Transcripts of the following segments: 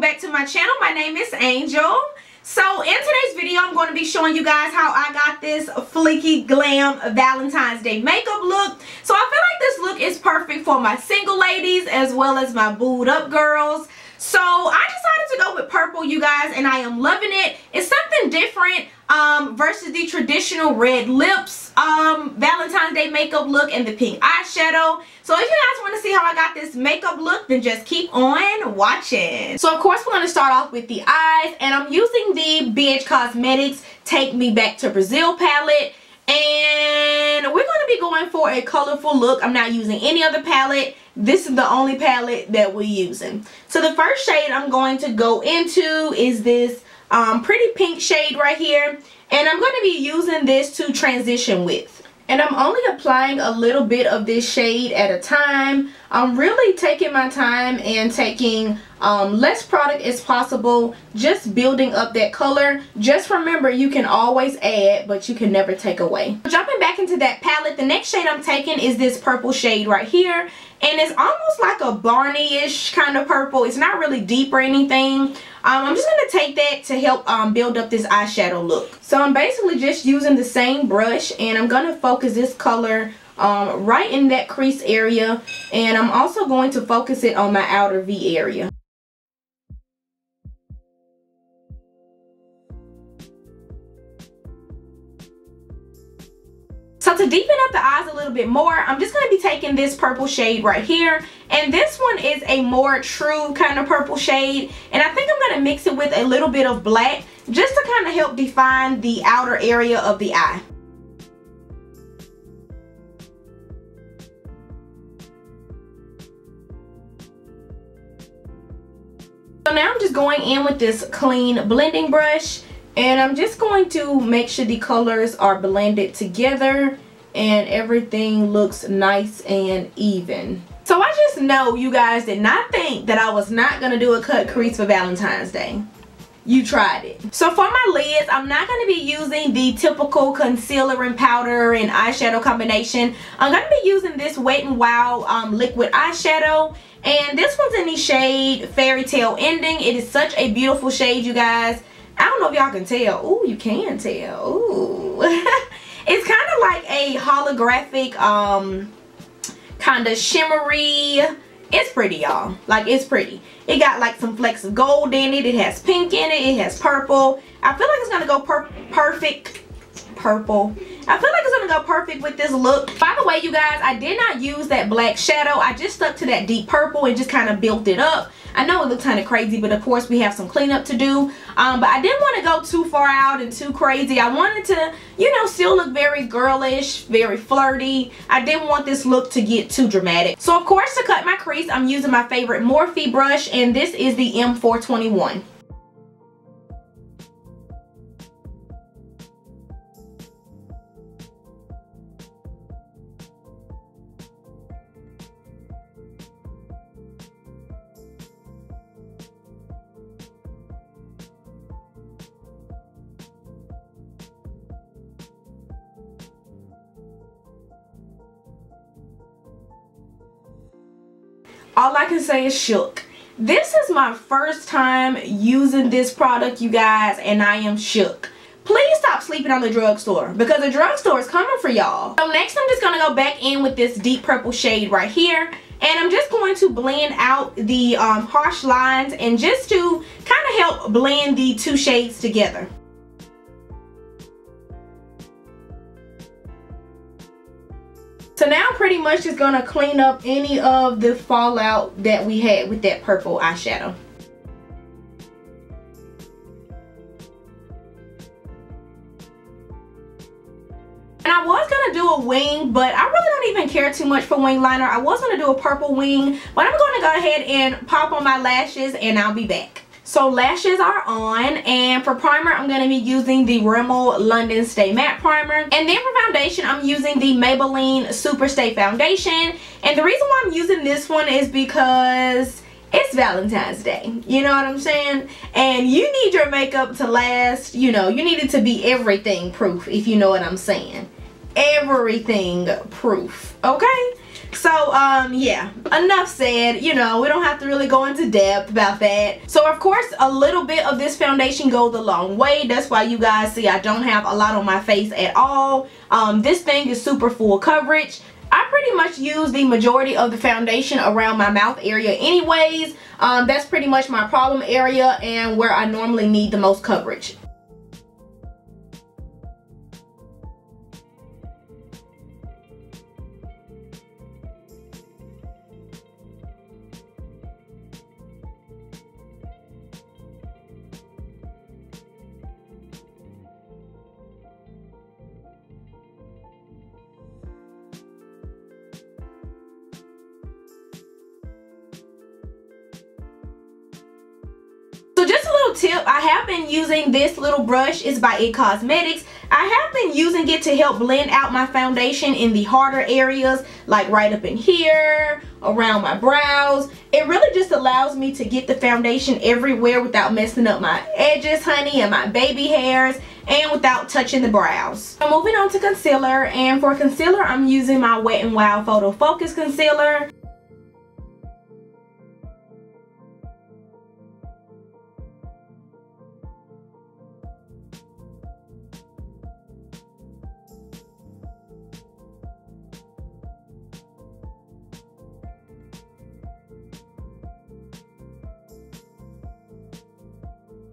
welcome back to my channel. My name is Angel. So in today's video, I'm going to be showing you guys how I got this fleeky glam Valentine's Day makeup look. So I feel like this look is perfect for my single ladies as well as my booed up girls. So I decided to go with purple, you guys, and I am loving it. It's something different versus the traditional red lips Valentine's Day makeup look and the pink eyeshadow. So if you guys want to see how I got this makeup look, then just keep on watching. So of course we're going to start off with the eyes, and I'm using the BH Cosmetics Take Me Back to Brazil palette. And we're going to be going for a colorful look. I'm not using any other palette. This is the only palette that we're using. So the first shade I'm going to go into is this pretty pink shade right here. And I'm going to be using this to transition with. And I'm only applying a little bit of this shade at a time. I'm really taking my time and taking less product as possible, just building up that color. Just remember, you can always add, but you can never take away. Jumping back into that palette, the next shade I'm taking is this purple shade right here. And it's almost like a Barney-ish kind of purple. It's not really deep or anything. I'm just going to take that to help build up this eyeshadow look. So I'm basically just using the same brush, and I'm going to focus this color right in that crease area. And I'm also going to focus it on my outer V area. So to deepen up the eyes a little bit more, I'm just going to be taking this purple shade right here. And this one is a more true kind of purple shade. And I think I'm going to mix it with a little bit of black just to kind of help define the outer area of the eye. So now I'm just going in with this clean blending brush. And I'm just going to make sure the colors are blended together and everything looks nice and even. So I just know you guys did not think that I was not going to do a cut crease for Valentine's Day. You tried it. So for my lids, I'm not going to be using the typical concealer and powder and eyeshadow combination. I'm going to be using this Wet n Wild liquid eyeshadow. And this one's in the shade Fairy Tale Ending. It is such a beautiful shade, you guys. I don't know if y'all can tell. Ooh, you can tell. Ooh. It's kind of like a holographic, kind of shimmery. It's pretty, y'all. Like, it's pretty. It got like some flecks of gold in it. It has pink in it. It has purple. I feel like it's going to go perfect. Purple. I feel like it's going to go perfect with this look. By the way, you guys, I did not use that black shadow. I just stuck to that deep purple and just kind of built it up. I know it looks kind of crazy, but of course we have some cleanup to do. But I didn't want to go too far out and too crazy. I wanted to, you know, still look very girlish, very flirty. I didn't want this look to get too dramatic. So of course, to cut my crease, I'm using my favorite Morphe brush, and this is the M421. All I can say is shook. This is my first time using this product, you guys, and I am shook. Please stop sleeping on the drugstore, because the drugstore is coming for y'all. So next I'm just going to go back in with this deep purple shade right here. And I'm just going to blend out the harsh lines, and just to kind of help blend the two shades together. So now I'm pretty much just going to clean up any of the fallout that we had with that purple eyeshadow. And I was going to do a wing, but I really don't even care too much for wing liner. I was going to do a purple wing, but I'm going to go ahead and pop on my lashes, and I'll be back. So lashes are on, and for primer I'm going to be using the Rimmel London Stay Matte Primer. And then for foundation I'm using the Maybelline Super Stay Foundation. And the reason why I'm using this one is because it's Valentine's Day. You know what I'm saying? And you need your makeup to last. You know, you need it to be everything proof, if you know what I'm saying. Everything proof, okay? So yeah, enough said. You know, we don't have to really go into depth about that. So of course a little bit of this foundation goes a long way. That's why you guys see I don't have a lot on my face at all. This thing is super full coverage. I pretty much use the majority of the foundation around my mouth area anyways. That's pretty much my problem area and where I normally need the most coverage. So just a little tip, I have been using this little brush. It's by It Cosmetics. I have been using it to help blend out my foundation in the harder areas, like right up in here, around my brows. It really just allows me to get the foundation everywhere without messing up my edges, honey, and my baby hairs, and without touching the brows. So moving on to concealer, and for concealer, I'm using my Wet n Wild Photo Focus Concealer.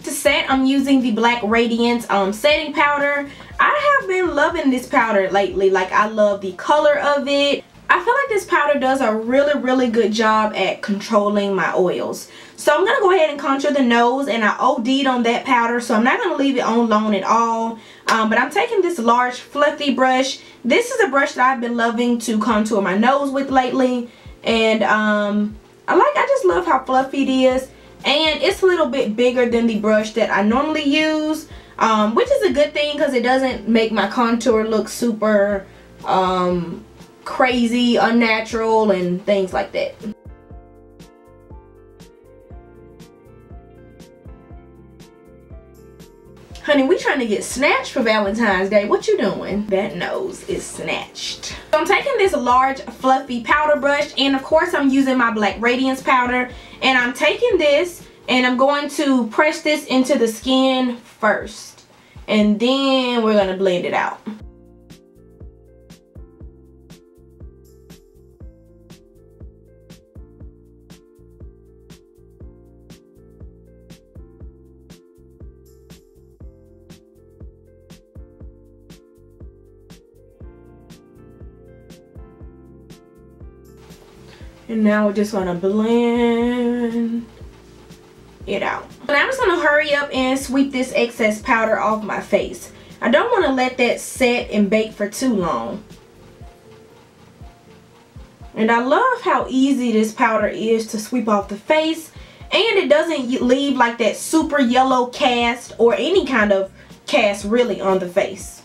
To set, I'm using the black Radiance setting powder. I have been loving this powder lately. Like, I love the color of it. I feel like this powder does a really good job at controlling my oils. So I'm gonna go ahead and contour the nose, and I OD'd on that powder, so I'm not gonna leave it on long at all. But I'm taking this large fluffy brush. This is a brush that I've been loving to contour my nose with lately, and I just love how fluffy it is. And it's a little bit bigger than the brush that I normally use, which is a good thing because it doesn't make my contour look super crazy, unnatural, and things like that. Honey, we trying to get snatched for Valentine's Day. What you doing? That nose is snatched. So I'm taking this large fluffy powder brush, and of course I'm using my black Radiance powder, and I'm taking this and I'm going to press this into the skin first, and then we're gonna blend it out. And now we're just gonna blend it out. And I'm just gonna hurry up and sweep this excess powder off my face. I don't want to let that set and bake for too long. And I love how easy this powder is to sweep off the face, and it doesn't leave like that super yellow cast or any kind of cast really on the face.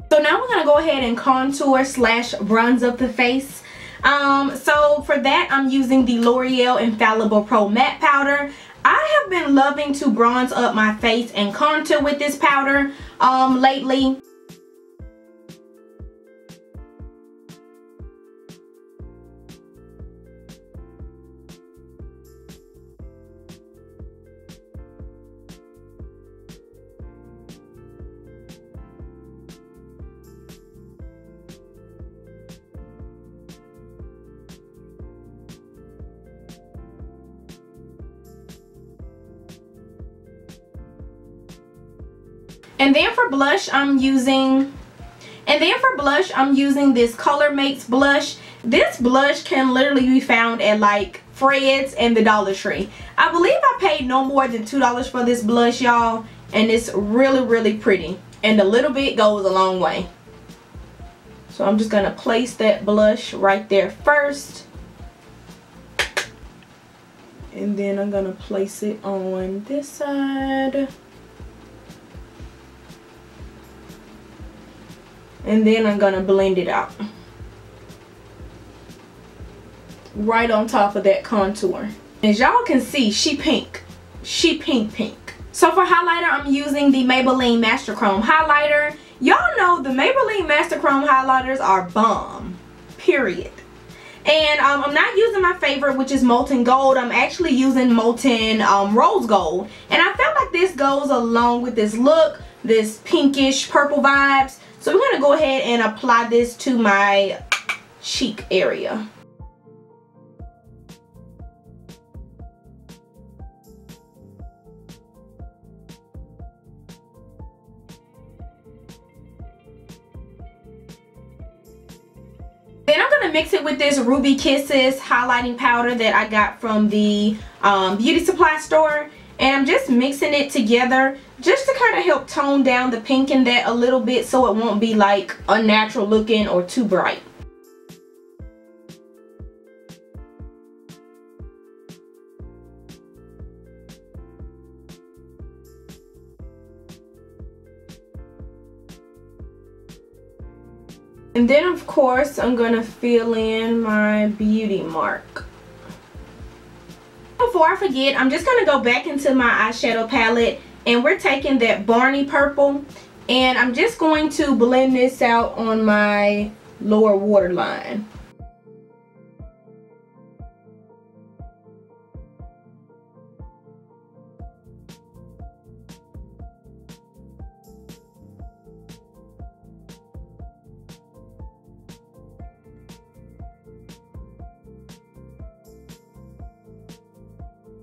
So now we're going to go ahead and contour slash bronze up the face. So for that, I'm using the L'Oreal Infallible Pro Matte Powder. I have been loving to bronze up my face and contour with this powder lately. And then for blush, I'm using this Color Makes blush. This blush can literally be found at like Fred's and the Dollar Tree. I believe I paid no more than $2 for this blush, y'all, and it's really pretty, and a little bit goes a long way. So I'm just gonna place that blush right there first, and then I'm gonna place it on this side. And then I'm gonna blend it out right on top of that contour. As y'all can see, she pink. So for highlighter, I'm using the Maybelline Master Chrome highlighter. Y'all know the Maybelline Master Chrome highlighters are bomb, period. And I'm not using my favorite, which is Molten Gold. I'm actually using Molten Rose Gold. And I felt like this goes along with this look, this pinkish purple vibes. So we're going to go ahead and apply this to my cheek area. Then I'm going to mix it with this Ruby Kisses highlighting powder that I got from the beauty supply store. And I'm just mixing it together just to kind of help tone down the pink in that a little bit so it won't be like unnatural looking or too bright. And then of course I'm going to fill in my beauty mark. Before I forget, I'm just going to go back into my eyeshadow palette and we're taking that Barney purple and I'm just going to blend this out on my lower waterline.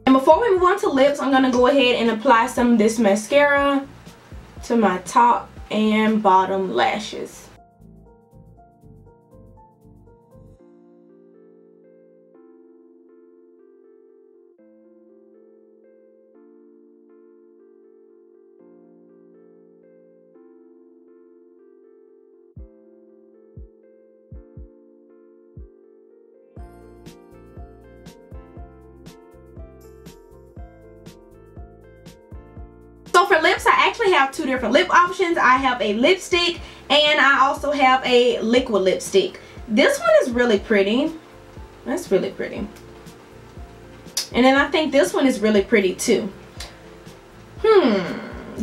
And before we move on to lips, I'm going to go ahead and apply some of this mascara to my top and bottom lashes. So for lips, I actually have two different lip options. I have a lipstick and I also have a liquid lipstick. This one is really pretty. That's really pretty. And then I think this one is really pretty too.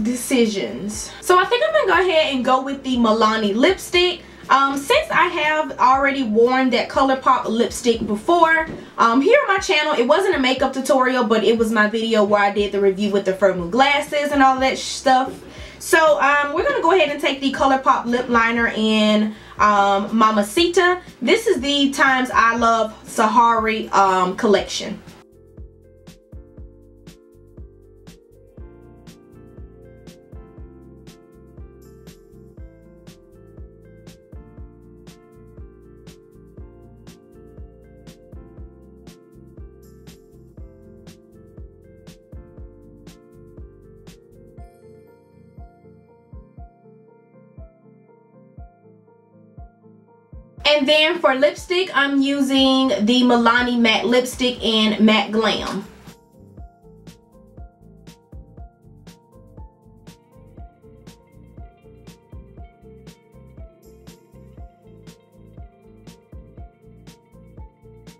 Decisions. So I think I'm going to go ahead and go with the Milani lipstick. Since I have already worn that ColourPop lipstick before, here on my channel, it wasn't a makeup tutorial, but it was my video where I did the review with the Firmoo glasses and all that stuff. So we're going to go ahead and take the ColourPop lip liner in Mamacita. This is the Times I Love Sahari collection. And then for lipstick, I'm using the Milani matte lipstick in Matte Glam.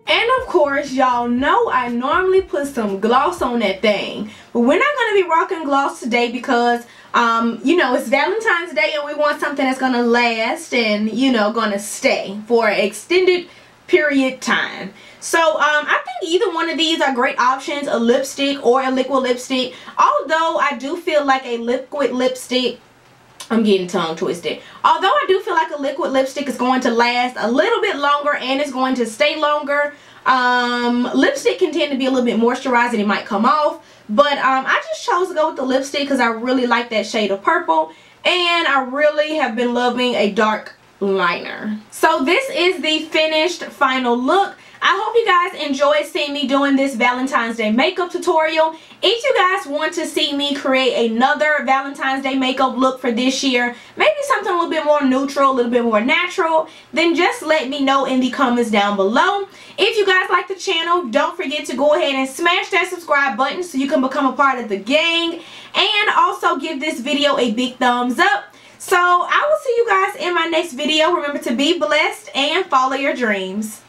And of course, y'all know I normally put some gloss on that thing. But we're not going to be rocking gloss today because, you know, it's Valentine's Day and we want something that's going to last and, you know, going to stay for an extended period time. So, I think either one of these are great options, a lipstick or a liquid lipstick. Although I do feel like a liquid lipstick, I'm getting tongue twisted. Although I do feel like a liquid lipstick is going to last a little bit longer and it's going to stay longer. Lipstick can tend to be a little bit moisturized and it might come off. But I just chose to go with the lipstick because I really like that shade of purple. And I really have been loving a dark liner. So this is the finished final look. I hope you guys enjoyed seeing me doing this Valentine's Day makeup tutorial. If you guys want to see me create another Valentine's Day makeup look for this year, maybe something a little bit more neutral, a little bit more natural, then just let me know in the comments down below. If you guys like the channel, don't forget to go ahead and smash that subscribe button so you can become a part of the gang. And also give this video a big thumbs up. So I will see you guys in my next video. Remember to be blessed and follow your dreams.